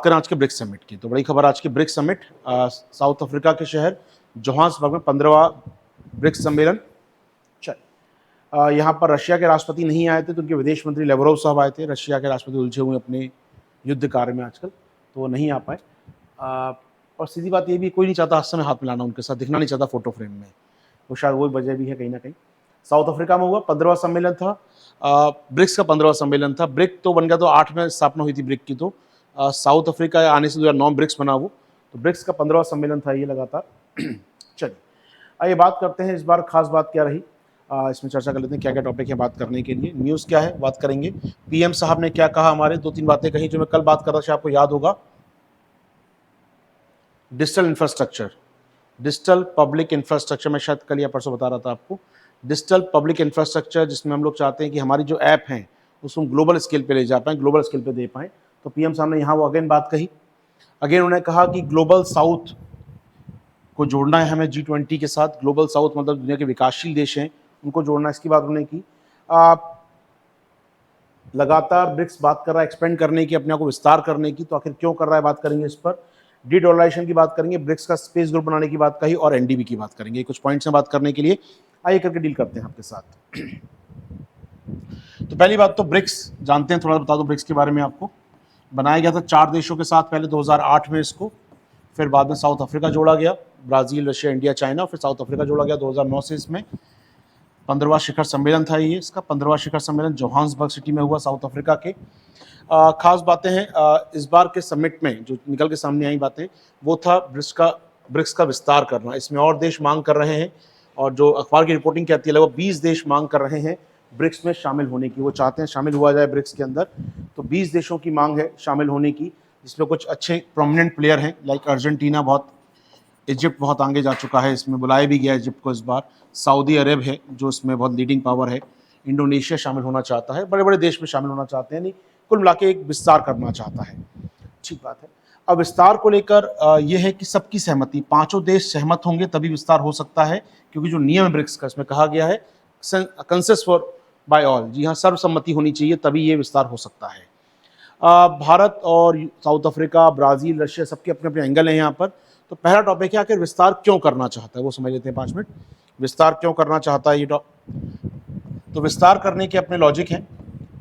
करें आज के ब्रिक्स समिट की, तो बड़ी खबर आज की ब्रिक्स समिट साउथ अफ्रीका के शहर जोहान्सबर्ग में 15वां ब्रिक्स सम्मेलन। यहाँ पर रशिया के राष्ट्रपति नहीं आए थे, तो उनके विदेश मंत्री लेवरोव साहब आए थे। रशिया के राष्ट्रपति उलझे हुए अपने युद्ध कार्य में आजकल, तो वो नहीं आ पाए। और सीधी बात ये भी, कोई नहीं चाहता हाथ में हाथ मिलाना उनके साथ, दिखना नहीं चाहता फोटो फ्रेम में, वो शायद वही वजह भी है कहीं ना कहीं। साउथ अफ्रीका में हुआ 15वां सम्मेलन था, ब्रिक्स का 15वां सम्मेलन था। ब्रिक तो बन गया, तो 8 में स्थापना हुई थी ब्रिक की, तो साउथ अफ्रीका आने से 2009 ब्रिक्स बना वो, तो ब्रिक्स का 15वां सम्मेलन था ये लगातार। चलिए आइए बात करते हैं, इस बार खास बात क्या रही, इसमें चर्चा कर लेते हैं क्या क्या टॉपिक है बात करने के लिए। न्यूज़ क्या है बात करेंगे, पीएम साहब ने क्या कहा, हमारे 2-3 बातें कही जो मैं कल बात कर रहा था, आपको याद होगा। Digital infrastructure, digital public infrastructure, मैं शायद कल या परसों बता रहा था आपको, डिजिटल पब्लिक इंफ्रास्ट्रक्चर, जिसमें हम लोग चाहते हैं कि हमारी जो ऐप हैं उसको हम ग्लोबल स्केल पे ले जा पाएँ, ग्लोबल स्केल पे दे पाएँ। तो पीएम साहब ने यहाँ वो अगेन बात कही, अगेन उन्होंने कहा कि ग्लोबल साउथ को जोड़ना है हमें G20 के साथ। ग्लोबल साउथ मतलब दुनिया के विकासशील देश हैं, उनको जोड़ना, इसकी बात उन्होंने की। लगातार ब्रिक्स बात कर रहा है एक्सपेंड करने की, अपने आप को विस्तार करने की, तो आखिर क्यों कर रहा है बात करेंगे इस पर। डी डॉलराइजेशन की बात करेंगे, ब्रिक्स का स्पेस ग्रुप बनाने की बात कही, और एनडीबी की बात करेंगे। कुछ पॉइंट्स हैं बात करने के लिए, आइए करके डील करते हैं आपके साथ। तो पहली बात तो ब्रिक्स जानते हैं, थोड़ा बता दो ब्रिक्स के बारे में आपको। बनाया गया था 4 देशों के साथ, पहले 2008 में इसको, फिर बाद में साउथ अफ्रीका जोड़ा गया, ब्राज़ील, रशिया, इंडिया, चाइना, फिर साउथ अफ्रीका जोड़ा गया 2009 से। इसमें 15वां शिखर सम्मेलन था ये, इसका 15वां शिखर सम्मेलन जोहान्सबर्ग सिटी में हुआ साउथ अफ्रीका के। खास बातें हैं इस बार के समिट में जो निकल के सामने आई बातें, वो था ब्रिक्स का विस्तार करना। इसमें और देश मांग कर रहे हैं, और जो अखबार की रिपोर्टिंग कहती है लगभग 20 देश मांग कर रहे हैं ब्रिक्स में शामिल होने की, वो चाहते हैं शामिल हुआ जाए ब्रिक्स के अंदर। तो 20 देशों की मांग है शामिल होने की, जिसमें कुछ अच्छे प्रोमिनेंट प्लेयर हैं, लाइक अर्जेंटीना, बहुत इजिप्ट बहुत आगे जा चुका है, इसमें बुलाया भी गया इजिप्ट को इस बार। सऊदी अरब है जो इसमें बहुत लीडिंग पावर है, इंडोनेशिया शामिल होना चाहता है, बड़े बड़े देश में शामिल होना चाहते हैं, नहीं कुल मिला के एक विस्तार करना चाहता है। ठीक बात है। अब विस्तार को लेकर यह है कि सबकी सहमति, 5 देश सहमत होंगे तभी विस्तार हो सकता है, क्योंकि जो नियम ब्रिक्स का इसमें कहा गया है कंसेंसस फॉर बाय ऑल, जी हाँ, सर्वसम्मति होनी चाहिए तभी ये विस्तार हो सकता है। भारत और साउथ अफ्रीका, ब्राज़ील, रशिया, सबके अपने अपने एंगल हैं यहाँ पर। तो पहला टॉपिक है आखिर विस्तार क्यों करना चाहता है, वो समझ लेते हैं 5 मिनट। विस्तार क्यों करना चाहता है ये तो विस्तार करने के अपने लॉजिक हैं।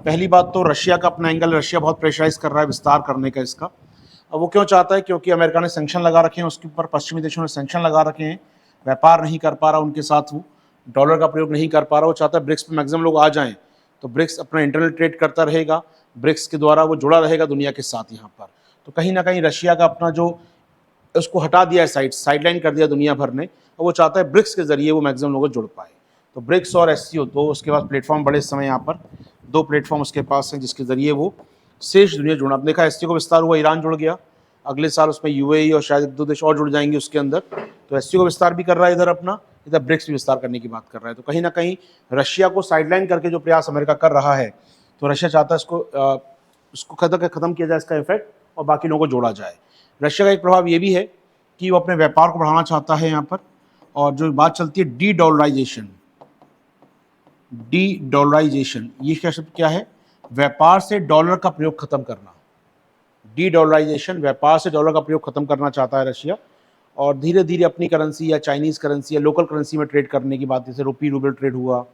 पहली बात तो रशिया का अपना एंगल, रशिया बहुत प्रेशराइज कर रहा है विस्तार करने का इसका। अब वो क्यों चाहता है, क्योंकि अमेरिका ने सैंक्शन लगा रखे हैं उसके ऊपर, पश्चिमी देशों ने सैंक्शन लगा रखे हैं, व्यापार नहीं कर पा रहा उनके साथ, वो डॉलर का प्रयोग नहीं कर पा रहा। वो चाहता है ब्रिक्स पे मैक्सिमम लोग आ जाएं, तो ब्रिक्स अपना इंटरनल ट्रेड करता रहेगा, ब्रिक्स के द्वारा वो जुड़ा रहेगा दुनिया के साथ यहाँ पर। तो कहीं ना कहीं रशिया का अपना जो उसको हटा दिया है, साइडलाइन कर दिया दुनिया भर ने, और वो चाहता है ब्रिक्स के जरिए वो मैक्सिमम लोगों को जुड़ पाए। तो ब्रिक्स और एससीओ दो उसके पास प्लेटफॉर्म बड़े समय, यहाँ पर 2 प्लेटफॉर्म उसके पास हैं जिसके जरिए वो शेष दुनिया जुड़ना। अब देखा एससीओ को विस्तार हुआ, ईरान जुड़ गया, अगले साल उसमें यूएई और शायद 1-2 देश और जुड़ जाएंगे उसके अंदर। तो एससीओ को विस्तार भी कर रहा है इधर अपना, इधर ब्रिक्स भी विस्तार करने की बात कर रहा है। तो कहीं ना कहीं रशिया को साइडलाइन करके जो प्रयास अमेरिका कर रहा है, तो रशिया चाहता है इसको खत्म किया जाए इसका इफेक्ट, और बाकी लोगों को जोड़ा जाए। रशिया का एक प्रभाव ये भी है कि वो अपने व्यापार को बढ़ाना चाहता है यहाँ पर, और जो बात चलती है डी डॉलराइजेशन, ये क्या शब्द क्या है, व्यापार से डॉलर का प्रयोग खत्म करना। डी डॉलराइजेशन, व्यापार से डॉलर का प्रयोग खत्म करना चाहता है रशिया, और धीरे धीरे अपनी करेंसी या चाइनीज करेंसी या लोकल करेंसी में ट्रेड करने की बात, जैसे रुपी रूबल ट्रेड हुआ,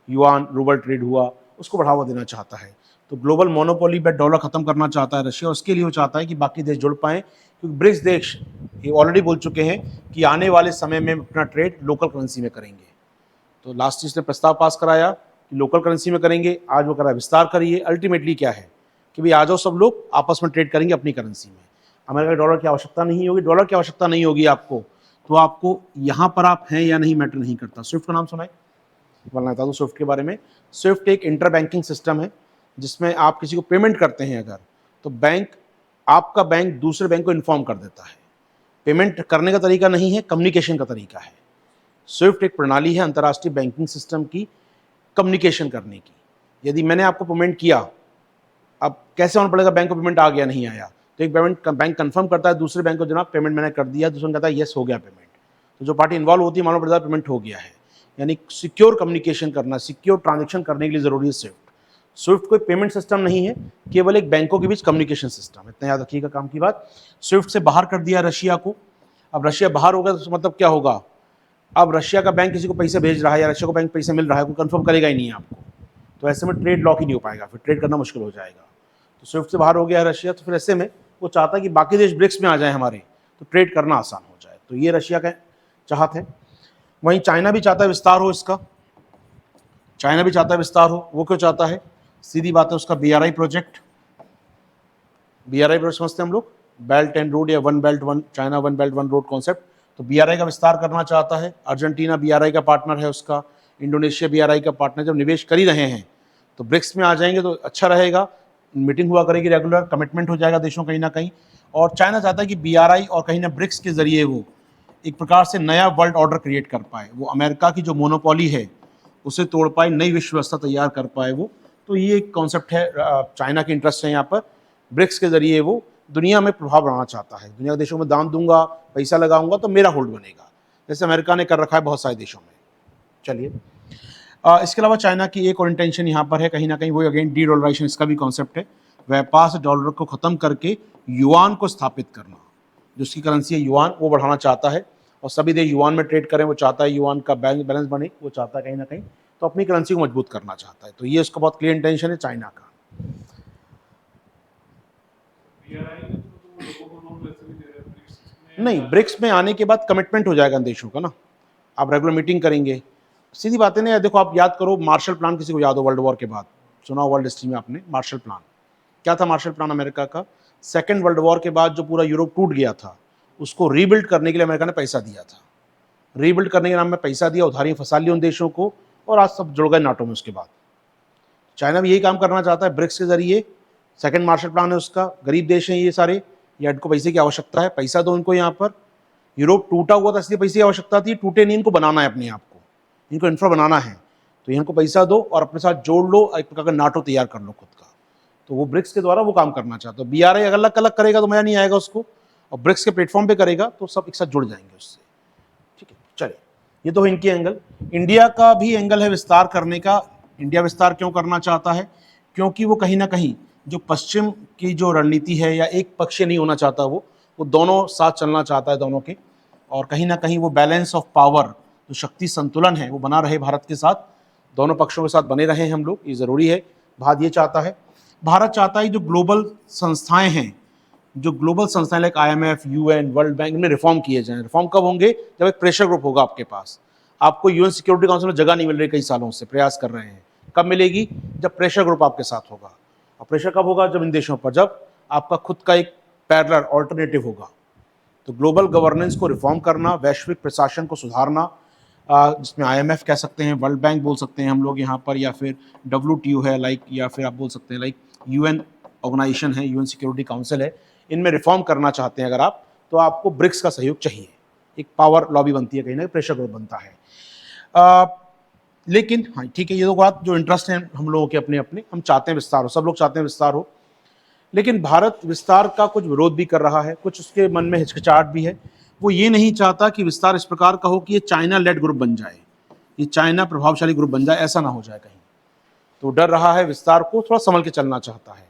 युआन रूबल ट्रेड हुआ, उसको बढ़ावा देना चाहता है। तो ग्लोबल मोनोपोली पे डॉलर खत्म करना चाहता है रशिया, उसके लिए वो चाहता है कि बाकी देश जुड़ पाएं, क्योंकि ब्रिक्स देश ये ऑलरेडी बोल चुके हैं कि आने वाले समय में अपना ट्रेड लोकल करेंसी में करेंगे। तो लास्ट इसने प्रस्ताव पास कराया कि लोकल करेंसी में करेंगे, आज वो करा विस्तार करिए। अल्टीमेटली क्या है कि भाई आ जाओ सब लोग आपस में ट्रेड करेंगे अपनी करेंसी में, अमेरिका डॉलर की आवश्यकता नहीं होगी, डॉलर की आवश्यकता नहीं होगी आपको, तो आपको यहाँ पर आप हैं या नहीं मैटर नहीं करता। स्विफ्ट का नाम सुना है, बता दूँ स्विफ्ट के बारे में। स्विफ्ट एक इंटर बैंकिंग सिस्टम है जिसमें आप किसी को पेमेंट करते हैं अगर, तो आपका बैंक दूसरे बैंक को इन्फॉर्म कर देता है। पेमेंट करने का तरीका नहीं है, कम्युनिकेशन का तरीका है। स्विफ्ट एक प्रणाली है अंतर्राष्ट्रीय बैंकिंग सिस्टम की कम्युनिकेशन करने की। यदि मैंने आपको पेमेंट किया, अब कैसे होना पड़ेगा बैंक को पेमेंट आ गया नहीं आया, तो एक बैंक कंफर्म करता है दूसरे बैंक को, जनाब पेमेंट मैंने कर दिया, दूसरा कहता है यस हो गया पेमेंट। तो जो पार्टी इन्वॉल्व होती है मालूम पड़ता है पेमेंट हो गया है। यानी सिक्योर कम्युनिकेशन करना, सिक्योर ट्रांजेक्शन करने के लिए ज़रूरी है स्विफ्ट। स्विफ्ट कोई पेमेंट सिस्टम नहीं है, केवल एक बैंकों के बीच कम्युनिकेशन सिस्टम है, इतना याद रखिएगा काम की बात। स्विफ्ट से बाहर कर दिया रशिया को। अब रशिया बाहर होगा तो मतलब क्या होगा, अब रशिया का बैंक किसी को पैसे भेज रहा है या रशिया को बैंक पैसे मिल रहा है, कोई कंफर्म करेगा ही नहीं है आपको, तो ऐसे में ट्रेड लॉक ही नहीं हो पाएगा, फिर ट्रेड करना मुश्किल हो जाएगा। तो स्विफ्ट से बाहर हो गया है रशिया, तो फिर ऐसे में वो चाहता है कि बाकी देश ब्रिक्स में आ जाए हमारे, तो ट्रेड करना आसान हो जाए, तो ये रशिया का चाहत है। वहीं चाइना भी चाहता है विस्तार हो इसका, चाइना भी चाहता है विस्तार हो। वो क्यों चाहता है, सीधी बात है, उसका BRI प्रोजेक्ट, BRI प्रोजेक्ट समझते हैं हम लोग, बेल्ट एंड रोड या one belt one China, one belt one road concept. तो BRI का विस्तार करना चाहता है। अर्जेंटीना BRI का पार्टनर है उसका, इंडोनेशिया BRI का पार्टनर। जब निवेश कर ही रहे हैं तो ब्रिक्स में आ जाएंगे तो अच्छा रहेगा, मीटिंग हुआ करेगी रेगुलर, कमिटमेंट हो जाएगा देशों कहीं ना कहीं। और चाइना चाहता है कि BRI और कहीं ना ब्रिक्स के जरिए वो एक प्रकार से नया वर्ल्ड ऑर्डर क्रिएट कर पाए, वो अमेरिका की जो मोनोपोली है उसे तोड़ पाए, नई विश्व व्यवस्था तैयार कर पाए वो। तो ये एक कॉन्सेप्ट है, चाइना की इंटरेस्ट है यहाँ पर। ब्रिक्स के जरिए वो दुनिया में प्रभाव बनाना चाहता है, दुनिया के देशों में दान दूंगा, पैसा लगाऊंगा तो मेरा होल्ड बनेगा, जैसे अमेरिका ने कर रखा है बहुत सारे देशों में। चलिए, इसके अलावा चाइना की एक और इंटेंशन यहाँ पर है कहीं ना कहीं, वो अगेन डी डॉलराइजेशन, इसका भी कॉन्सेप्ट है, व्यापार से डॉलर को खत्म करके युआन को स्थापित करना, जो उसकी करेंसी है युआन, वो बढ़ाना चाहता है, और सभी देश युआन में ट्रेड करें, वो चाहता है युआन का बैलेंस बने, वो चाहता है कहीं ना कहीं, तो अपनी करेंसी को मजबूत करना चाहता है। तो ये उसका बहुत क्लियर इंटेंशन है चाइना का। नहीं, ब्रिक्स में आने के बाद कमिटमेंट हो जाएगा देशों का ना, आप रेगुलर मीटिंग करेंगे, सीधी बात है ना। देखो आप याद करो मार्शल प्लान, किसी को याद हो वर्ल्ड वॉर के बाद, सुना वर्ल्ड हिस्ट्री में आपने मार्शल प्लान, क्या था मार्शल प्लान अमेरिका का? सेकेंड वर्ल्ड वॉर के बाद जो पूरा यूरोप टूट गया था, उसको रीबिल्ड करने के लिए अमेरिका ने पैसा दिया था, रीबिल्ड करने के नाम में पैसा दिया, उधारी फंसा ली उन देशों को, और आज सब जुड़ गए नाटो में। उसके बाद चाइना भी यही काम करना चाहता है ब्रिक्स के जरिए, सेकंड मार्शल प्लान है उसका, गरीब देश हैं ये सारे, या इनको पैसे की आवश्यकता है, पैसा दो इनको। यहाँ पर यूरोप टूटा हुआ था इसलिए पैसे की आवश्यकता थी, टूटे नहीं, इनको बनाना है अपने आप को, इनको इंफ्रा बनाना है, तो इनको पैसा दो और अपने साथ जोड़ लो, एक प्रकार का नाटो तैयार कर लो खुद का। तो वो ब्रिक्स के द्वारा वो काम करना चाहता है। BRI अलग अलग करेगा तो मजा नहीं आएगा उसको, और ब्रिक्स के प्लेटफॉर्म पे करेगा तो सब एक साथ जुड़ जाएंगे उससे। ठीक है, चलिए, ये तो इनके एंगल। इंडिया का भी एंगल है विस्तार करने का। इंडिया विस्तार क्यों करना चाहता है? क्योंकि वो कहीं ना कहीं जो पश्चिम की जो रणनीति है, या एक पक्षीय नहीं होना चाहता, वो दोनों साथ चलना चाहता है, दोनों के, और कहीं ना कहीं वो बैलेंस ऑफ पावर, जो शक्ति संतुलन है, वो बना रहे भारत के साथ, दोनों पक्षों के साथ बने रहे हम लोग, ये ज़रूरी है। भारत ये चाहता है, भारत चाहता है जो ग्लोबल संस्थाएं हैं, जो ग्लोबल संस्थाएं like IMF, UN, world bank, इनमें रिफॉर्म किए जाएं। रिफॉर्म कब होंगे? जब एक प्रेशर ग्रुप होगा आपके पास। आपको UN सिक्योरिटी काउंसिल में जगह नहीं मिल रही, कई सालों से प्रयास कर रहे हैं, कब मिलेगी? जब प्रेशर ग्रुप आपके साथ होगा। और प्रेशर कब होगा? जब इन देशों पर, जब आपका खुद का एक पैरेलल ऑल्टरनेटिव होगा। तो ग्लोबल गवर्नेंस को रिफॉर्म करना, वैश्विक प्रशासन को सुधारना, जिसमें IMF कह सकते हैं, वर्ल्ड बैंक बोल सकते हैं हम लोग यहाँ पर, या फिर WTO है लाइक, या फिर आप बोल सकते हैं लाइक UN ऑर्गेनाइजेशन है, UN सिक्योरिटी काउंसिल है, इनमें रिफॉर्म करना चाहते हैं अगर आप, तो आपको ब्रिक्स का सहयोग चाहिए। एक पावर लॉबी बनती है, कहीं ना प्रेशर ग्रुप बनता है। लेकिन हाँ ठीक है, ये तो बात जो इंटरेस्ट है हम लोगों के अपने अपने, हम चाहते हैं विस्तार हो, सब लोग चाहते हैं विस्तार हो, लेकिन भारत विस्तार का कुछ विरोध भी कर रहा है, कुछ उसके मन में हिचकिचाहट भी है। वो ये नहीं चाहता कि विस्तार इस प्रकार का हो कि ये चाइना लेड ग्रुप बन जाए, ये चाइना प्रभावशाली ग्रुप बन जाए, ऐसा ना हो जाए कहीं। तो डर रहा है विस्तार को थोड़ा संभल के चलना चाहता है।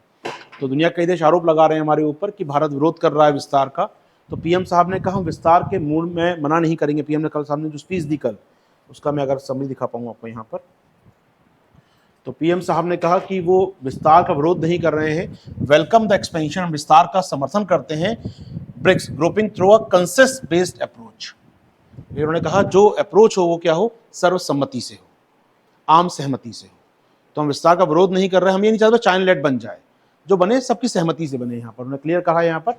तो दुनिया कई देश आरोप लगा रहे हैं हमारे ऊपर कि भारत विरोध कर रहा है विस्तार का। तो PM साहब ने कहा हम विस्तार के मूड में मना नहीं करेंगे। PM ने कल सामने जो स्पीच दी कल, उसका मैं अगर समरी दिखा पाऊँ आपको यहाँ पर, तो PM साहब ने कहा कि वो विस्तार का विरोध नहीं कर रहे हैं, वेलकम द एक्सपेंशन, हम विस्तार का समर्थन करते हैं, BRICS grouping through a consensus based approach. उन्होंने कहा जो अप्रोच हो वो क्या हो? सर्वसम्मति से हो, आम सहमति से हो। तो हम विस्तार का विरोध नहीं कर रहे हैं, हम ये नहीं चाहते चाइना लेड बन जाए, जो बने सबकी सहमति से बने। यहाँ पर उन्होंने क्लियर कहा है यहाँ पर।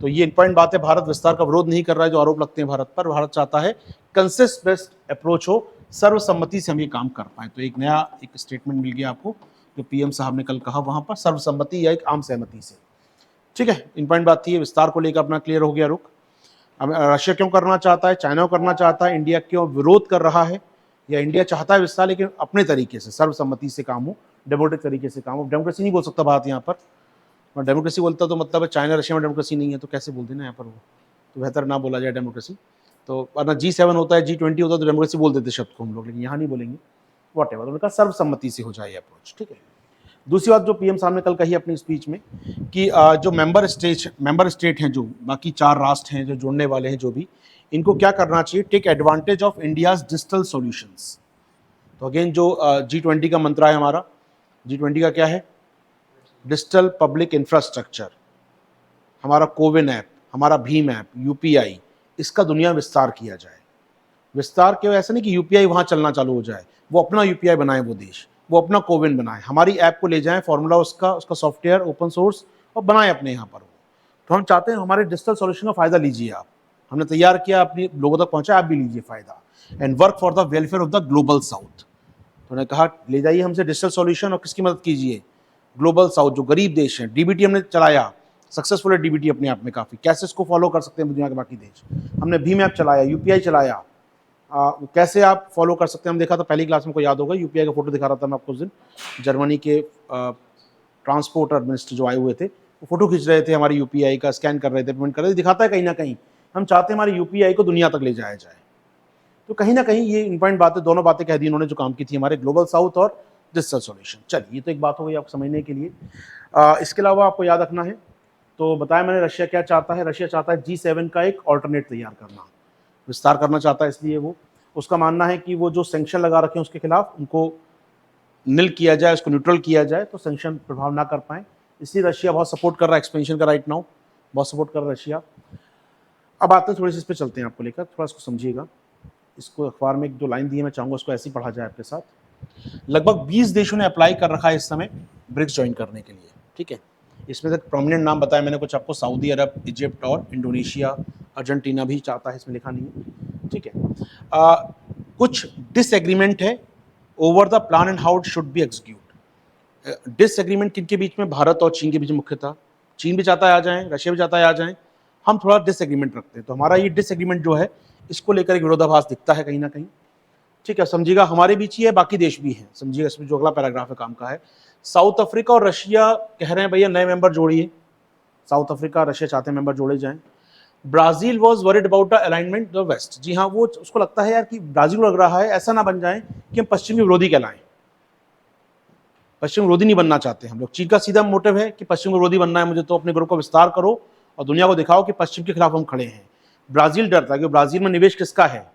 तो ये इंपॉर्टेंट बात है, भारत विस्तार का विरोध नहीं कर रहा है, जो आरोप लगते हैं भारत पर। भारत चाहता है कंसेंसस बेस्ड अप्रोच हो, सर्वसम्मति से हम ये काम कर पाए। तो एक नया एक स्टेटमेंट मिल गया आपको, जो PM साहब ने कल कहा वहाँ पर, सर्वसम्मति या एक आम सहमति से। ठीक है, इंपॉर्टेंट बात थी, विस्तार को लेकर अपना क्लियर हो गया रुख। अब रशिया क्यों करना चाहता है, चाइना को करना चाहता है, इंडिया क्यों विरोध कर रहा है, या इंडिया चाहता है विस्तार लेकिन अपने तरीके से, सर्वसम्मति से काम हो, डेमोक्रेटिक तरीके से काम हो। डेमोक्रेसी नहीं बोल सकता भारत यहाँ पर, और डेमोक्रेसी बोलता तो मतलब चाइना रशिया में डेमोक्रेसी नहीं है, तो कैसे बोलते ना यहाँ पर, वो तो बेहतर ना बोला जाए डेमोक्रेसी। तो वरना G7 होता है, G20 होता है, तो डेमोक्रेसी बोल देते शब्द को हम लोग, लेकिन यहाँ नहीं बोलेंगे। वॉट एवर, उनका सर्वसम्मति से हो जाए अप्रोच। ठीक है, दूसरी बात जो पीएम साहब ने कल कही अपनी स्पीच में कि जो मेंबर स्टेट हैं, जो बाकी 4 राष्ट्र हैं जो जुड़ने वाले हैं, जो भी इनको क्या करना चाहिए, take advantage of India's digital solutions. तो अगेन जो G20 का मंत्र है हमारा, G20 का क्या है, डिजिटल पब्लिक इंफ्रास्ट्रक्चर, हमारा कोविन ऐप, हमारा भीम ऐप, यूपीआई, इसका दुनिया विस्तार किया जाए। विस्तार केवल ऐसा नहीं कि यूपीआई वहाँ चलना चालू हो जाए, वो अपना यूपीआई बनाए, वो देश वो अपना कोविन बनाए, हमारी ऐप को ले जाएं, फॉर्मूला उसका सॉफ्टवेयर ओपन सोर्स, और बनाए अपने यहाँ पर वो। तो हम चाहते हैं हमारे डिजिटल सॉल्यूशन का फायदा लीजिए आप, हमने तैयार किया, अपने लोगों तक पहुंचा, आप भी लीजिए फायदा। And work for the welfare of the global south. तो उन्होंने कहा ले जाइए हमसे डिजिटल सॉल्यूशन और किसकी मदद कीजिए, ग्लोबल साउथ, जो गरीब देश हैं। डीबीटी हमने चलाया, सक्सेसफुल है डीबीटी अपने आप में काफ़ी, कैसे इसको फॉलो कर सकते हैं दुनिया के बाकी देश। हमने भीम ऐप चलाया, यूपीआई चलाया, कैसे आप फॉलो कर सकते हैं हम देखा था पहली क्लास में, को याद होगा यूपीआई का फोटो दिखा रहा था मैं आपको उस दिन, जर्मनी के ट्रांसपोर्टर मिनिस्टर जो आए हुए थे, वो फोटो खींच रहे थे हमारी यूपीआई का, स्कैन कर रहे थे, पेमेंट कर रहे थे, दिखाता है कहीं ना कहीं हम चाहते हैं हमारी यूपीआई को दुनिया तक ले जाया जाए। तो कहीं ना कहीं ये इंपॉर्टेंट बातें, दोनों बातें कह दी इन्होंने जो काम की थी, हमारे ग्लोबल साउथ और डिजिटल सॉल्यूशन। चलिए ये तो एक बात हो गई आपको समझने के लिए। इसके अलावा आपको याद रखना है, तो बताया मैंने रशिया क्या चाहता है, रशिया चाहता है G7 का एक ऑल्टरनेट तैयार करना, विस्तार करना चाहता है, इसलिए वो, उसका मानना है कि वो जो सैंक्शन लगा रखे हैं उसके खिलाफ उनको निल किया जाए, उसको न्यूट्रल किया जाए, तो सैंक्शन प्रभाव ना कर पाए, इसलिए रशिया बहुत सपोर्ट कर रहा है एक्सपेंशन का राइट नाउ, बहुत सपोर्ट कर रहा है रशिया। अब आते हैं थोड़ी सी इस पर चलते हैं आपको लेकर, थोड़ा इसको समझिएगा। इसको अखबार में एक दो लाइन दी है, मैं चाहूँगा उसको ऐसे ही पढ़ा जाए आपके साथ। लगभग 20 देशों ने अप्लाई कर रखा है इस समय ब्रिक्स ज्वाइन करने के लिए, ठीक है। इसमें से प्रोमिनेंट नाम बताया मैंने कुछ आपको, सऊदी अरब, इजिप्ट और इंडोनेशिया, अर्जेंटीना भी चाहता है, इसमें लिखा नहीं है, ठीक है। कुछ डिसएग्रीमेंट है over the plan and how it should be execute. Disagreement किनके बीच में, भारत और चीन के बीच में मुख्यतः। चीन भी चाहता है आ जाएं, रशिया भी चाहता है आ जाएं, हम थोड़ा डिसएग्रीमेंट रखते हैं। तो हमारा ये डिसएग्रीमेंट जो है, इसको लेकर एक विरोधाभास दिखता है कहीं ना कहीं, ठीक है। समझिएगा हमारे बीच ही है, बाकी देश भी हैं, समझिएगा। इसमें जो अगला पैराग्राफ है काम का है, साउथ अफ्रीका और रशिया कह रहे हैं भैया नए मेंबर जोड़िए, साउथ अफ्रीका रशिया चाहते हैं मेंबर जोड़े जाएं। Brazil was worried about the alignment the west, जी हाँ, वो उसको लगता है यार कि ब्राजील को लग रहा है ऐसा ना बन जाए कि हम पश्चिमी विरोधी कहलाएं, पश्चिम विरोधी नहीं बनना चाहते हम लोग। चीन का सीधा मोटिव है कि पश्चिम विरोधी बनना है मुझे, तो अपने ग्रुप का विस्तार करो और दुनिया को दिखाओ कि पश्चिम के खिलाफ हम खड़े हैं। ब्राजील डरता है कि ब्राजील में निवेश किसका है,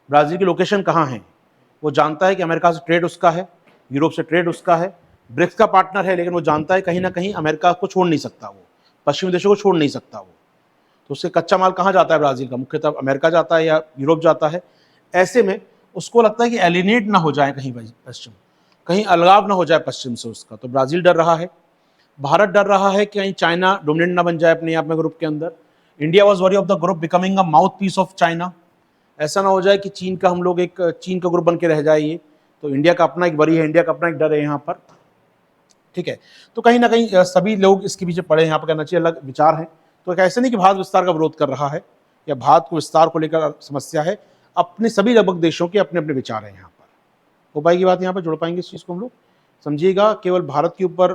ब्राजील की लोकेशन कहाँ है, वो जानता है कि अमेरिका से ट्रेड उसका है, यूरोप से ट्रेड उसका है, ब्रिक्स का पार्टनर है, लेकिन वो जानता है कहीं ना कहीं अमेरिका को छोड़ नहीं सकता, वो पश्चिमी देशों को छोड़ नहीं सकता वो। तो उससे कच्चा माल कहाँ जाता है ब्राजील का, मुख्यतः अमेरिका जाता है या यूरोप जाता है। ऐसे में उसको लगता है कि एलिनेट ना हो जाए कहीं पश्चिम, कहीं अलगाव ना हो जाए पश्चिम से उसका, तो ब्राजील डर रहा है। भारत डर रहा है कि कहीं चाइना डोमिनेंट ना बन जाए अपने आप में ग्रुप के अंदर। India was wary of the group becoming a mouth piece of China, ऐसा ना हो जाए कि चीन का हम लोग एक चीन का ग्रुप बन के रह जाए ये। तो इंडिया का अपना एक वरी है, इंडिया का अपना एक डर है यहाँ पर, ठीक है। तो कहीं ना कहीं सभी लोग इसके पीछे पड़े हैं, यहाँ पर कहना चाहिए अलग विचार है। तो ऐसे नहीं कि भारत विस्तार का विरोध कर रहा है या भारत को विस्तार को लेकर समस्या है, अपने सभी लगभग देशों के अपने अपने विचार हैं यहाँ पर। हो पाएगी बात, यहाँ पर जोड़ पाएंगे इस चीज़ को हम लोग, समझिएगा। केवल भारत के ऊपर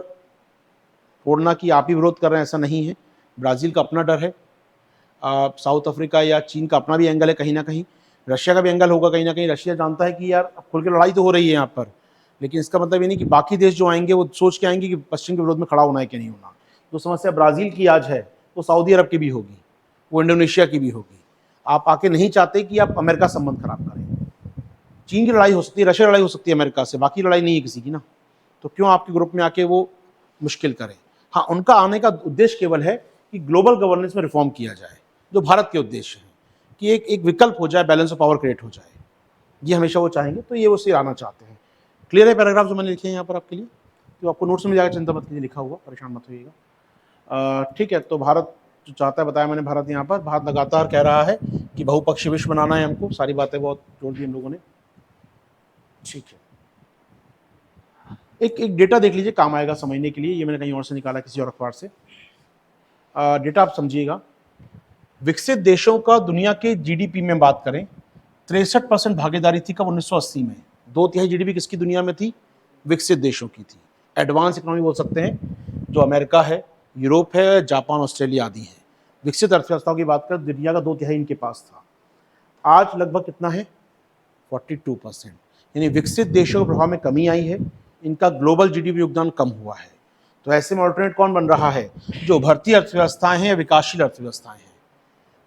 फोड़ना कि आप ही विरोध कर रहे हैं ऐसा नहीं है, ब्राज़ील का अपना डर है, साउथ अफ्रीका या चीन का अपना भी एंगल है कहीं ना कहीं, रशिया का भी एंगल होगा कहीं ना कहीं। रशिया जानता है कि यार अब खुल के लड़ाई तो हो रही है यहाँ पर, लेकिन इसका मतलब ये नहीं कि बाकी देश जो आएंगे वो सोच के आएंगे कि पश्चिम के विरोध में खड़ा होना है कि नहीं होना। जो समस्या ब्राज़ील की आज है वो सऊदी अरब की भी होगी, वो इंडोनेशिया की भी होगी। आप आके नहीं चाहते कि आप अमेरिका संबंध खराब करें। चीन की लड़ाई हो सकती है, रशिया लड़ाई हो सकती है अमेरिका से, बाकी लड़ाई नहीं है किसी की ना, तो क्यों आपके ग्रुप में आके वो मुश्किल करें। हाँ, उनका आने का उद्देश्य केवल है कि ग्लोबल गवर्नेंस में रिफॉर्म किया जाए, जो भारत के उद्देश्य है कि एक विकल्प हो जाए, बैलेंस ऑफ पावर क्रिएट हो जाए, ये हमेशा वो चाहेंगे, तो ये वो उसे आना चाहते हैं। क्लियर है पैराग्राफ जो मैंने लिखे हैं यहाँ पर आपके लिए, तो आपको नोट्स में जाकर चिंता मत कीजिए, लिखा हुआ, परेशान मत होइएगा, ठीक है। तो भारत जो चाहता है, बताया मैंने, भारत यहाँ पर, भारत लगातार कह रहा है कि बहुपक्षीय विश्व बनाना है हमको, सारी बातें बहुत जोड़ दी हम लोगों ने, ठीक है। एक डेटा देख लीजिए, काम आएगा समझने के लिए, ये मैंने कहीं और से निकाला, किसी और अखबार से। डेटा आप समझिएगा। विकसित देशों का दुनिया के जीडीपी में बात करें, 63% भागीदारी थी कब, 1980 में। 2/3 जीडीपी किसकी दुनिया में थी, विकसित देशों की थी। एडवांस इकोनॉमी बोल सकते हैं, जो अमेरिका है, यूरोप है, जापान, ऑस्ट्रेलिया आदि है। विकसित अर्थव्यवस्थाओं की बात कर, दुनिया का 2/3 इनके पास था। आज लगभग कितना है, 42%, यानी विकसित देशों के प्रभाव में कमी आई है इनका ग्लोबल जीडीपी योगदान कम हुआ है। तो ऐसे में ऑल्टरनेट कौन बन रहा है? जो उभरती अर्थव्यवस्थाएं हैं या विकासशील अर्थव्यवस्थाएं हैं।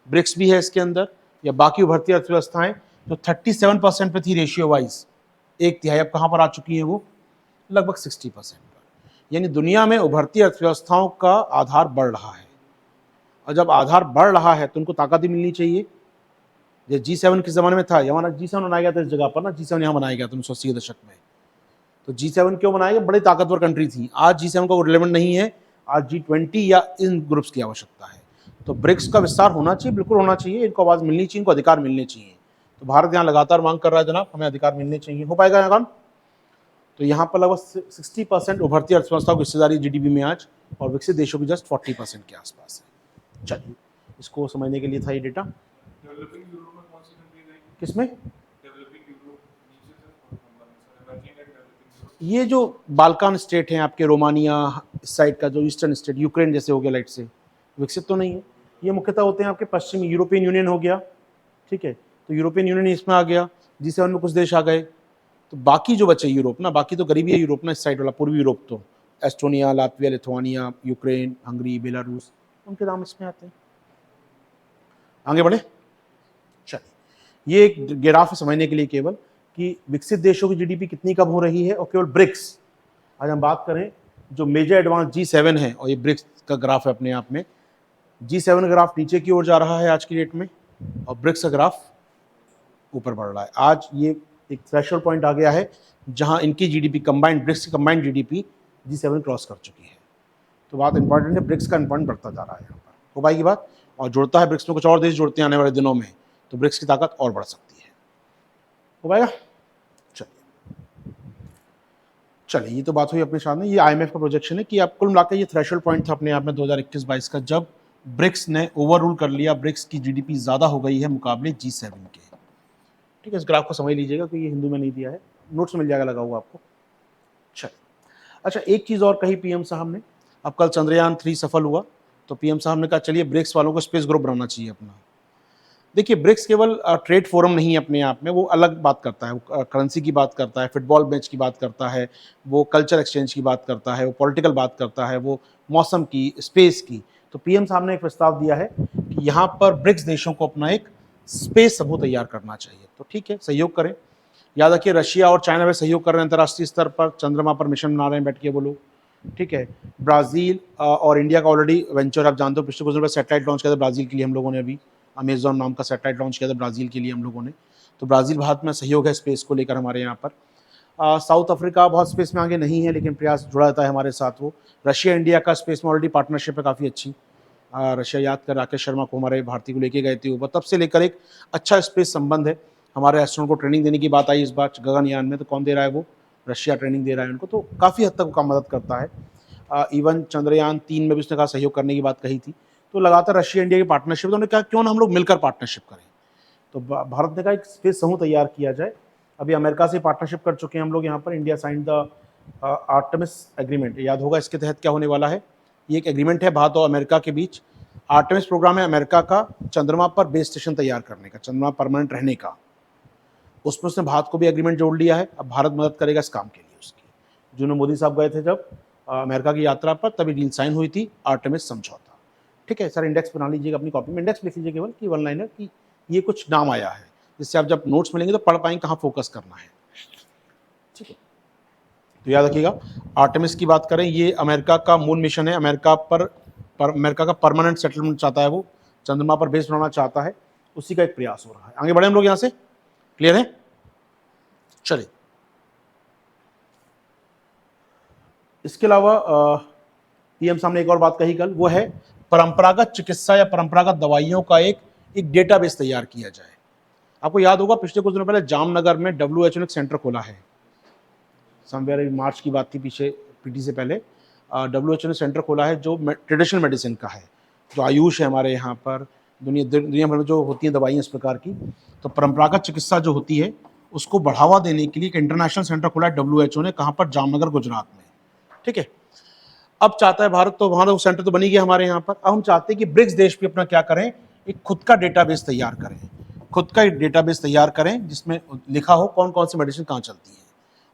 ब्रिक्स भी है इसके अंदर, या बाकी उभरती अर्थव्यवस्थाएं जो 37% पे थी रेशियो वाइज, एक तिहाई अब कहां पर आ चुकी है? वो लगभग 60% पर। यानी दुनिया में उभरती अर्थव्यवस्थाओं का आधार बढ़ रहा है, और जब आधार बढ़ रहा है तो उनको ताकत भी मिलनी चाहिए। ये G7 किस जमाने में था? हमारा G7 बनाया गया था इस जगह पर ना, G7 यहाँ बनाया गया था 1980 के दशक में। तो G7 क्यों बनाया गया? बड़ी ताकतवर कंट्री थी। आज G7 का रिलेवेंट नहीं है, आज G20 या इन ग्रुप्स की आवश्यकता है। तो ब्रिक्स का विस्तार होना चाहिए, बिल्कुल होना चाहिए, इनको आवाज मिलनी चाहिए, इनको अधिकार मिलने चाहिए। तो भारत यहाँ लगातार मांग कर रहा है, जनाब हमें अधिकार मिलने चाहिए। हो पाएगा यहाँ काम? तो यहाँ पर लगभग 60% उभरती अर्थव्यवस्था की हिस्सेदारी जीडीपी में आज, और विकसित देशों की जस्ट 40% के आसपास है। चलिए, इसको समझने के लिए था ये डेटा। किसमें? ये जो बाल्कान स्टेट हैं आपके, रोमानिया इस साइड का जो ईस्टर्न स्टेट, यूक्रेन जैसे हो गया लाइट से, विकसित तो नहीं है। ये मुख्यतः होते हैं आपके पश्चिमी, यूरोपियन यूनियन हो गया, ठीक है, तो यूरोपियन यूनियन इसमें आ गया, G7 में कुछ देश आ गए। तो बाकी जो बचे यूरोप ना, बाकी तो गरीबी है यूरोप ना, इस साइड वाला पूर्वी यूरोप, तो Estonia, Latvia, Lithuania, Ukraine, Hungary, Belarus, उनके नाम इसमें आते हैं। आगे बढ़े, चलिए, ये एक ग्राफ समझने के लिए केवल कि विकसित देशों की जीडीपी कितनी कम हो रही है, और केवल ब्रिक्स। आज हम बात करें जो मेजर एडवांस G7 है, और ये ब्रिक्स का ग्राफ है अपने आप में। G7 ग्राफ नीचे की ओर जा रहा है आज की डेट में, और ब्रिक्स का ग्राफ ऊपर बढ़ रहा है। आज ये एक थ्रेशोल्ड पॉइंट आ गया है जहां इनकी जीडीपी कंबाइंड, ब्रिक्स की कंबाइंड जीडीपी G7 क्रॉस कर चुकी है। तो बात इंपॉर्टेंट है, ब्रिक्स का इंपॉर्टेंट बढ़ता जा रहा है यहाँ पर। हो पाएगी बात? और जुड़ता है ब्रिक्स में कुछ और देश जुड़ते हैं आने वाले दिनों में, तो ब्रिक्स की ताकत और बढ़ सकती है। हो पाएगा? चलिए, ये तो बात हुई अपने सामने। ये IMF का प्रोजेक्शन है कि आप कुल मिलाकर ये थ्रेशोल्ड पॉइंट था अपने आप में 2021-22 का, जब ब्रिक्स ने ओवर रूल कर लिया, ब्रिक्स की जीडीपी ज्यादा हो गई है मुकाबले G7 के। ठीक है, इस ग्राफ को समझ लीजिएगा कि ये हिंदू में नहीं दिया है, नोट्स में मिल जाएगा लगा हुआ आपको। चलिए, अच्छा, एक चीज और कही पीएम साहब ने। अब कल चंद्रयान 3 सफल हुआ, तो पीएम साहब ने कहा चलिए ब्रिक्स वालों को स्पेस ग्रुप बनाना चाहिए अपना। देखिए, ब्रिक्स केवल ट्रेड फोरम नहीं है अपने आप में, वो अलग बात करता है, वो करेंसी की बात करता है, फुटबॉल मैच की बात करता है, वो कल्चर एक्सचेंज की बात करता है, वो पॉलिटिकल बात करता है, वो मौसम की, स्पेस की। तो पीएम साहब ने एक प्रस्ताव दिया है कि यहाँ पर ब्रिक्स देशों को अपना एक स्पेस समूह तैयार करना चाहिए। तो ठीक है, सहयोग करें। याद रखिए, रशिया और चाइना में सहयोग कर रहे हैं अंतर्राष्ट्रीय स्तर पर, चंद्रमा पर मिशन बना रहे हैं बैठ के वो लोग। ठीक है, ब्राजील और इंडिया का ऑलरेडी वेंचर, आप जानते हो पिछले कुछ दिनों में सैटेलाइट लॉन्च किया था ब्राजील के लिए हम लोगों ने, अभी अमेजॉन नाम का सैटेलाइट लॉन्च किया था ब्राजील के लिए हम लोगों ने। तो ब्राजील भारत में सहयोग है स्पेस को लेकर हमारे यहाँ पर। साउथ अफ्रीका बहुत स्पेस में आगे नहीं है, लेकिन प्रयास जुड़ा रहता है हमारे साथ वो। रशिया इंडिया का स्पेस में ऑलरेडी पार्टनरशिप है काफ़ी अच्छी। रशिया, याद कर, राकेश शर्मा को हमारे भारतीय को लेके गए थे वो, तब से लेकर एक अच्छा स्पेस संबंध है। हमारे एस्ट्रोनॉट को ट्रेनिंग देने की बात आई इस बार गगनयान में, तो कौन दे रहा है? वो रशिया ट्रेनिंग दे रहा है उनको, तो काफ़ी हद तक काम मदद करता है। इवन चंद्रयान 3 में भी उसने कहा सहयोग करने की बात कही थी। तो लगातार रशिया इंडिया की पार्टनरशिप, तो उन्होंने कहा क्यों ना हम लोग मिलकर पार्टनरशिप करें। तो भारत ने कहा एक स्पेस समूह तैयार किया जाए। अभी अमेरिका से पार्टनरशिप कर चुके हैं हम लोग यहाँ पर। India signed the Artemis agreement, याद होगा इसके तहत क्या होने वाला है। ये एक एग्रीमेंट है भारत और अमेरिका के बीच। आर्टेमिस प्रोग्राम है अमेरिका का चंद्रमा पर बेस स्टेशन तैयार करने का, चंद्रमा परमानेंट रहने का। उसमें उसने भारत को भी एग्रीमेंट जोड़ लिया है। अब भारत मदद करेगा इस काम के लिए उसकी। जो मोदी साहब गए थे जब अमेरिका की यात्रा पर, तभी डील साइन हुई थी, आर्टेमिस समझौता। ठीक है सर, इंडेक्स बना लीजिएगा अपनी कॉपी में, इंडेक्स लिख लीजिए केवल कि वन लाइनर कि ये कुछ नाम आया है, जिससे आप जब नोट्स मिलेंगे तो पढ़ पाएंगे कहाँ फोकस करना है। ठीक है, तो याद रखिएगा, आर्टेमिस की बात करें, ये अमेरिका का मूल मिशन है। अमेरिका अमेरिका का परमानेंट सेटलमेंट चाहता है, वो चंद्रमा पर बेस बनाना चाहता है, उसी का एक प्रयास हो रहा है। आगे बढ़े हम लोग यहाँ से, क्लियर है? चलिए, इसके अलावा पीएम साहब ने एक और बात कही कल, वो है परंपरागत चिकित्सा या परंपरागत दवाइयों का एक डेटाबेस तैयार किया जाए। आपको याद होगा पिछले कुछ दिनों पहले जामनगर में WHO ने एक सेंटर खोला है, समवेयर मार्च की बात थी पीछे, पीटी से पहले। WHO ने सेंटर खोला है जो ट्रेडिशनल मेडिसिन का है, जो आयुष है हमारे यहाँ पर, दुनिया भर में जो होती हैं दवाइयाँ इस प्रकार की। तो परंपरागत चिकित्सा जो होती है उसको बढ़ावा देने के लिए एक इंटरनेशनल सेंटर खोला है WHO ने, कहाँ पर? जामनगर, गुजरात में। ठीक है, अब चाहता है भारत, तो वहाँ तो सेंटर तो बनी गया हमारे यहाँ पर। अब हम चाहते हैं कि ब्रिक्स देश भी अपना क्या करें, एक खुद का डेटाबेस तैयार करें, खुद का एक डेटाबेस तैयार करें जिसमें लिखा हो कौन कौन सी मेडिसिन कहाँ चलती है।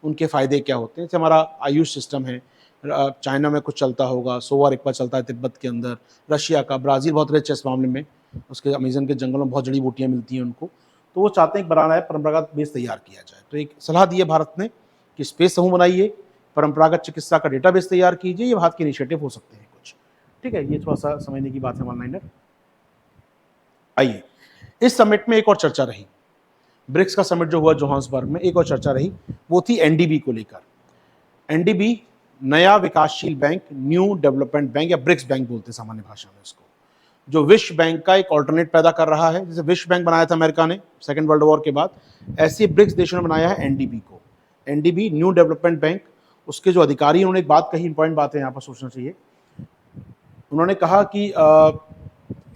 उनके फ़ायदे क्या होते हैं। जैसे हमारा आयुष सिस्टम है, चाइना में कुछ चलता होगा, सोवा रिग्पा चलता है तिब्बत के अंदर, रशिया का, ब्राज़ील बहुत रिच है इस मामले में, उसके अमेज़न के जंगलों में बहुत जड़ी बूटियाँ मिलती हैं उनको, तो वो चाहते हैं कि बनाना है परंपरागत बेस तैयार किया जाए। तो एक सलाह दी है भारत ने कि स्पेस समूह बनाइए, परंपरागत चिकित्सा का डेटाबेस तैयार कीजिए, ये भारत के इनिशिएटिव हो सकते हैं कुछ। ठीक है, ये थोड़ा सा समझने की बात है वन लाइनर। आइए, इस समिट में एक और चर्चा रही, ब्रिक्स का समिट जो हुआ जोहान्सबर्ग में, एक और चर्चा रही, वो थी एनडीबी को लेकर। एनडीबी नया विकासशील बैंक, न्यू डेवलपमेंट बैंक या ब्रिक्स बैंक बोलते हैं सामान्य भाषा में इसको, जो विश्व बैंक का एक ऑल्टरनेट पैदा कर रहा है। जैसे विश्व बैंक बनाया था अमेरिका ने सेकेंड वर्ल्ड वॉर के बाद, ऐसे ब्रिक्स देशों ने बनाया है एनडीबी को। एनडीबी न्यू डेवलपमेंट बैंक, उसके जो अधिकारी उन्होंने एक बात कही, इंपॉर्टेंट बात है यहाँ पर सोचना चाहिए। उन्होंने कहा कि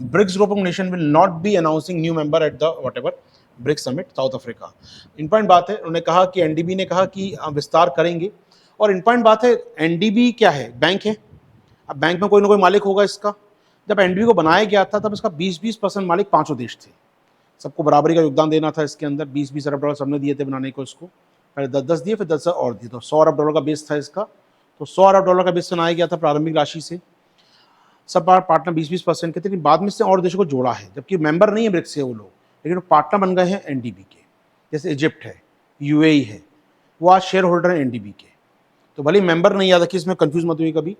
BRICS group of nation will not be announcing new member at the whatever BRICS summit South Africa. Important बात है, उन्होंने कहा कि एनडीबी ने कहा कि विस्तार करेंगे। और इंपॉर्टेंट बात है, एनडीबी क्या है, बैंक है। अब बैंक में कोई ना कोई मालिक होगा इसका। जब एनडीबी को बनाया गया था तब इसका 20-20% मालिक पांचों देश थे, सबको बराबरी का योगदान देना था इसके अंदर। 20-20 अरब डॉलर सबने दिए थे बनाने को इसको, पहले 10-10 दिए, फिर 10 और दिए, तो 100 अरब डॉलर का बेस था इसका। तो 100 अरब डॉलर का बेस बनाया गया था प्रारंभिक राशि से। सब बार पार्टनर 20-20% के थे, लेकिन बाद में से और देशों को जोड़ा है, जबकि मेंबर नहीं है ब्रिक्स के वो लोग, लेकिन पार्टनर बन गए हैं एनडीबी के। जैसे इजिप्ट है, यूएई है, वो आज शेयर होल्डर है एनडीबी के। तो भले मेंबर नहीं, याद रखिए, इसमें कंफ्यूज मत हुई कभी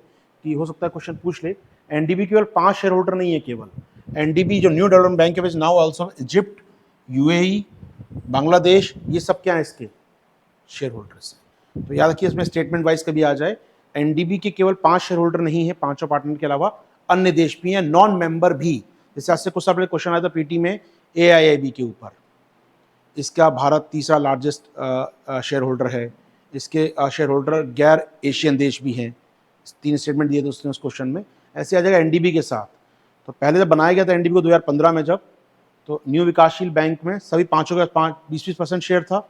कि हो सकता है क्वेश्चन पूछ ले। एनडीबी केवल 5 शेयर होल्डर नहीं है केवल। एनडीबी जो न्यू डेवलपमेंट बैंक है, now also Egypt, UAE, Bangladesh, ये सब क्या है इसके शेयर होल्डर्स हैं। तो याद रखिए इसमें स्टेटमेंट वाइज कभी आ जाए, एनडीबी के केवल 5 शेयर होल्डर नहीं है, पांचों पार्टनर के अलावा अन्य देश भी हैं, नॉन मेंबर भी। जैसे आज से कुछ साल पहले क्वेश्चन आया था पीटी में एआईआईबी के ऊपर, इसका भारत तीसरा लार्जेस्ट शेयर होल्डर है, इसके शेयर होल्डर गैर एशियन देश भी हैं। 3 स्टेटमेंट दिए थे उसने उस क्वेश्चन में। ऐसे आ जाएगा एनडीबी के साथ। तो पहले जब बनाया गया था एनडीबी को 2015 में, जब तो न्यू विकासशील बैंक में सभी पांचों का 20-20% शेयर था।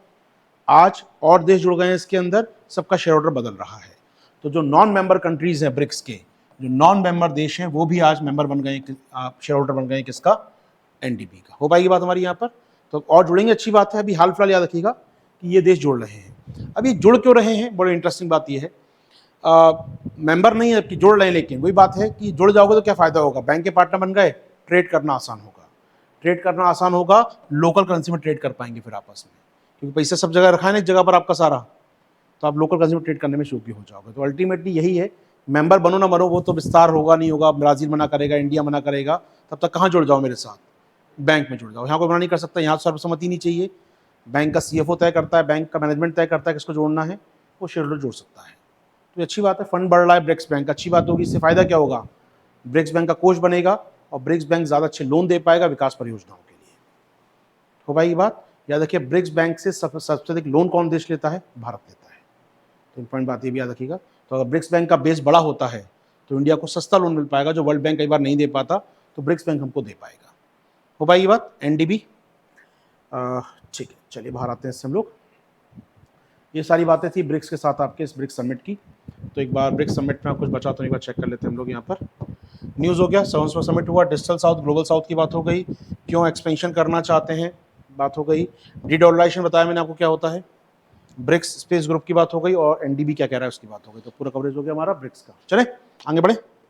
आज और देश जुड़ गए हैं इसके अंदर, सबका शेयर होल्डर बदल रहा है। तो जो नॉन मेंबर कंट्रीज हैं ब्रिक्स के, जो नॉन मेंबर देश हैं, वो भी आज मेंबर बन गए, शेयर होल्डर बन गए किसका, एनडीबी का। हो पाएगी बात हमारी यहाँ पर, तो और जुड़ेंगे, अच्छी बात है। अभी हाल फिलहाल याद रखिएगा कि ये देश जुड़ रहे हैं। अब ये जुड़ क्यों रहे हैं, बड़ी इंटरेस्टिंग बात ये है, मेंबर नहीं है कि जुड़ रहे हैं, लेकिन वही बात है कि जुड़ जाओगे तो क्या फायदा होगा, बैंक के पार्टनर बन गए, ट्रेड करना आसान होगा। ट्रेड करना आसान होगा, लोकल करेंसी में ट्रेड कर पाएंगे फिर आपस में, क्योंकि पैसा सब जगह रखा है ना एक जगह पर आपका सारा, तो आप लोकल करेंसी में ट्रेड करने में योग्य हो जाओगे। तो अल्टीमेटली यही है, मेंबर बनो ना बनो, वो तो विस्तार होगा नहीं होगा, ब्राजील मना करेगा, इंडिया मना करेगा, तब तक कहाँ जुड़ जाओ मेरे साथ, बैंक में जुड़ जाओ। यहाँ कोई मना नहीं कर सकता, यहाँ सर्वसम्मति नहीं चाहिए, बैंक का सीएफओ तय करता है, बैंक का मैनेजमेंट तय करता है किसको जोड़ना है, वो शेयर होल्डर जोड़ सकता है। तो अच्छी बात है, फंड बढ़ रहा है ब्रिक्स बैंक, अच्छी बात होगी। इससे फायदा क्या होगा, ब्रिक्स बैंक का कोष बनेगा और ब्रिक्स बैंक ज़्यादा अच्छे लोन दे पाएगा विकास परियोजनाओं के लिए। हो पाएगी बात। याद रखिए, ब्रिक्स बैंक से सबसे अधिक लोन कौन देश लेता है, भारत लेता है। तो इंपॉर्टेंट बात ये भी याद रखिएगा। तो अगर ब्रिक्स बैंक का बेस बड़ा होता है तो इंडिया को सस्ता लोन मिल पाएगा, जो वर्ल्ड बैंक कई बार नहीं दे पाता, तो ब्रिक्स बैंक हमको दे पाएगा। हो पाएगी बात। एनडीबी, ठीक है, चलिए बाहर आते हैं इससे हम लोग। ये सारी बातें थी ब्रिक्स के साथ आपके इस ब्रिक्स समिट की। तो एक बार ब्रिक्स समिट में कुछ बचा तो एक बार चेक कर लेते हैं हम लोग। यहाँ पर न्यूज़ हो गया, 7वां समिट हुआ, डिजिटल साउथ, ग्लोबल साउथ की बात हो गई, क्यों एक्सपेंशन करना चाहते हैं बात हो गई, डीडॉलराइजेशन बताया मैंने आपको क्या होता है, ब्रिक्स स्पेस ग्रुप की बात हो गई, और एनडीबी क्या कह रहा है उसकी बात हो गई। तो पूरा कवरेज हो गया हमारा ब्रिक्स का। चले आगे बढ़े।